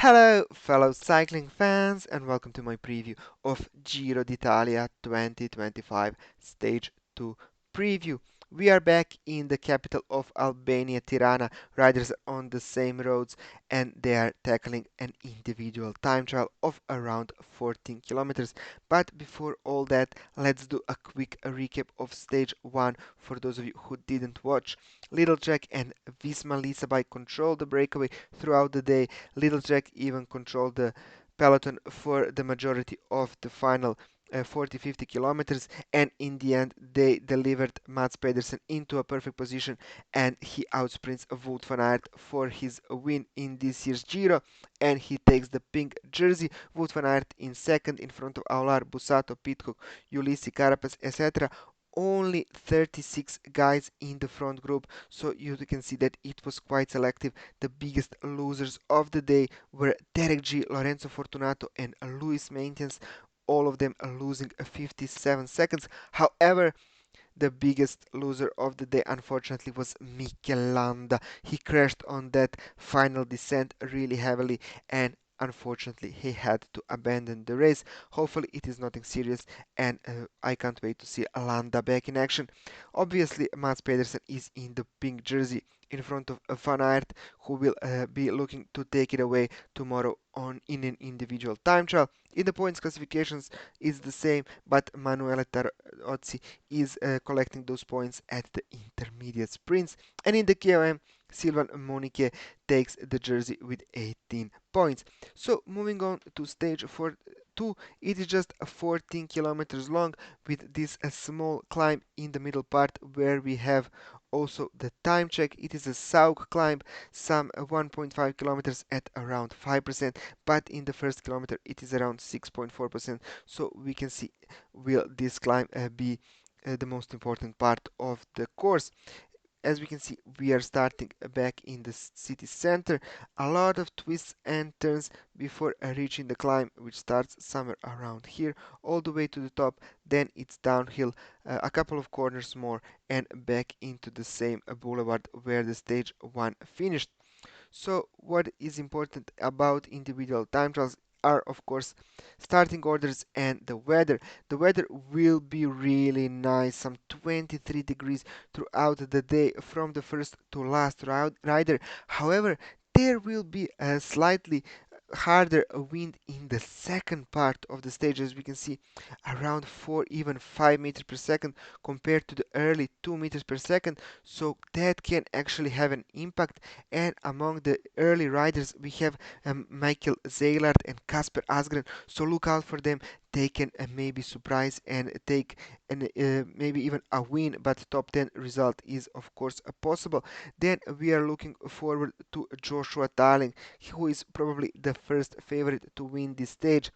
Hello, fellow cycling fans, and welcome to my preview of Giro d'Italia 2025 Stage 2 preview. We are back in the capital of Albania, Tirana. Riders are on the same roads and they are tackling an individual time trial of around 14 kilometers. But before all that, let's do a quick recap of Stage 1 for those of you who didn't watch. Little Jack and Visma Lisabay controlled the breakaway throughout the day. Little Jack even controlled the peloton for the majority of the final 40-50 kilometers, and in the end they delivered Mats Pedersen into a perfect position and he outsprints Wout van Aert for his win in this year's Giro, and he takes the pink jersey. Wout van Aert in second in front of Aular, Bussato, Pidcock, Ulissi, Carapaz, etc. Only 36 guys in the front group, so you can see that it was quite selective. The biggest losers of the day were Derek G, Lorenzo Fortunato, and Luis Maintenance, all of them losing 57 seconds. However, the biggest loser of the day, unfortunately, was Mikel Landa. He crashed on that final descent really heavily, and unfortunately, he had to abandon the race. Hopefully, it is nothing serious, and I can't wait to see Landa back in action. Obviously, Mats Pedersen is in the pink jersey in front of Van Aert, who will be looking to take it away tomorrow on in an individual time trial. In the points classifications, is the same, but Manuele Tarozzi is collecting those points at the intermediate sprints. And in the KOM, Sylvain Monique takes the jersey with 18 points. So moving on to stage 2, it is just 14 kilometers long with this small climb in the middle part where we have also the time check. It is a Sauk climb, some 1.5 kilometers at around 5%, but in the first kilometer it is around 6.4%. So we can see, will this climb be the most important part of the course. As we can see, we are starting back in the city center. A lot of twists and turns before reaching the climb, which starts somewhere around here, all the way to the top. Then it's downhill, a couple of corners more, and back into the same boulevard where the stage 1 finished. So what is important about individual time trials are, of course, starting orders and the weather. The weather will be really nice, some 23 degrees throughout the day from the first to last rider. However, there will be a slightly harder wind in the second part of the stage, as we can see, around 4 even 5 meters per second compared to the early 2 meters per second, so that can actually have an impact. And among the early riders we have Michael Zeilert and Kasper Asgren, so look out for them. They can maybe surprise and take maybe even a win, but top 10 result is of course possible. Then we are looking forward to Joshua Tarling, who is probably the first favorite to win this stage.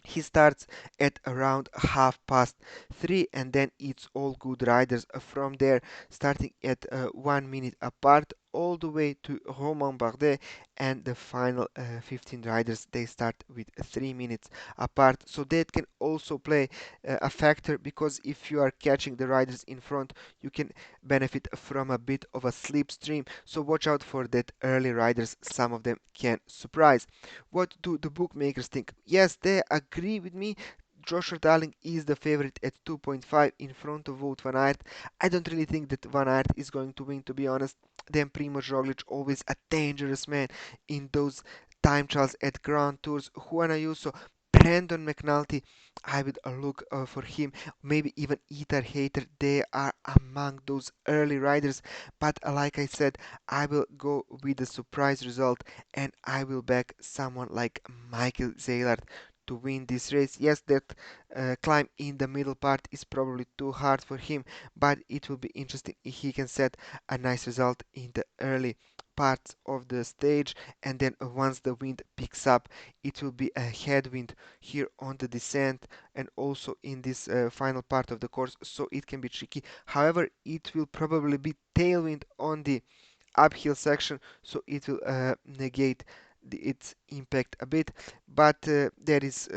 He starts at around 3:30, and then it's all good riders from there, starting at 1 minute apart all the way to Romain Bardet, and the final 15 riders, they start with 3 minutes apart. So that can also play a factor, because if you are catching the riders in front, you can benefit from a bit of a slipstream. So watch out for that early riders, some of them can surprise. What do the bookmakers think? Yes, they agree with me. Joshua Darling is the favorite at 2.5 in front of Wout van Aert. I don't really think that Van Aert is going to win, to be honest. Then Primoz Roglic, always a dangerous man in those time trials at Grand Tours. Juan Ayuso, Brandon McNulty, I would look for him. Maybe even Ethan Hayter. They are among those early riders. But like I said, I will go with the surprise result, and I will back someone like Michael Zeilert to win this race. Yes, that climb in the middle part is probably too hard for him, but it will be interesting if he can set a nice result in the early parts of the stage, and then once the wind picks up, it will be a headwind here on the descent and also in this final part of the course, so it can be tricky. However, it will probably be tailwind on the uphill section, so it will negate its impact a bit, but that is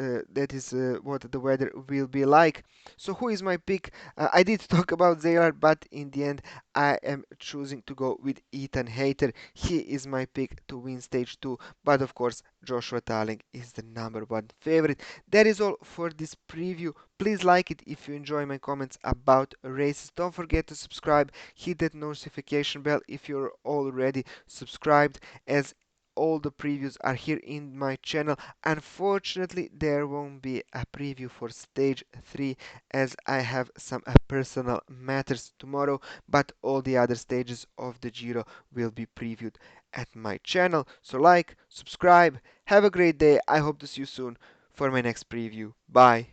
what the weather will be like. So who is my pick? I did talk about Zayar, but in the end I am choosing to go with Ethan Hayter. He is my pick to win stage 2, but of course Joshua Tarling is the number one favorite. That is all for this preview. Please like it if you enjoy my comments about races. Don't forget to subscribe, hit that notification bell if you're already subscribed, as all the previews are here in my channel. Unfortunately, there won't be a preview for stage 3 as I have some personal matters tomorrow, but all the other stages of the Giro will be previewed at my channel. So like, subscribe, have a great day. I hope to see you soon for my next preview. Bye.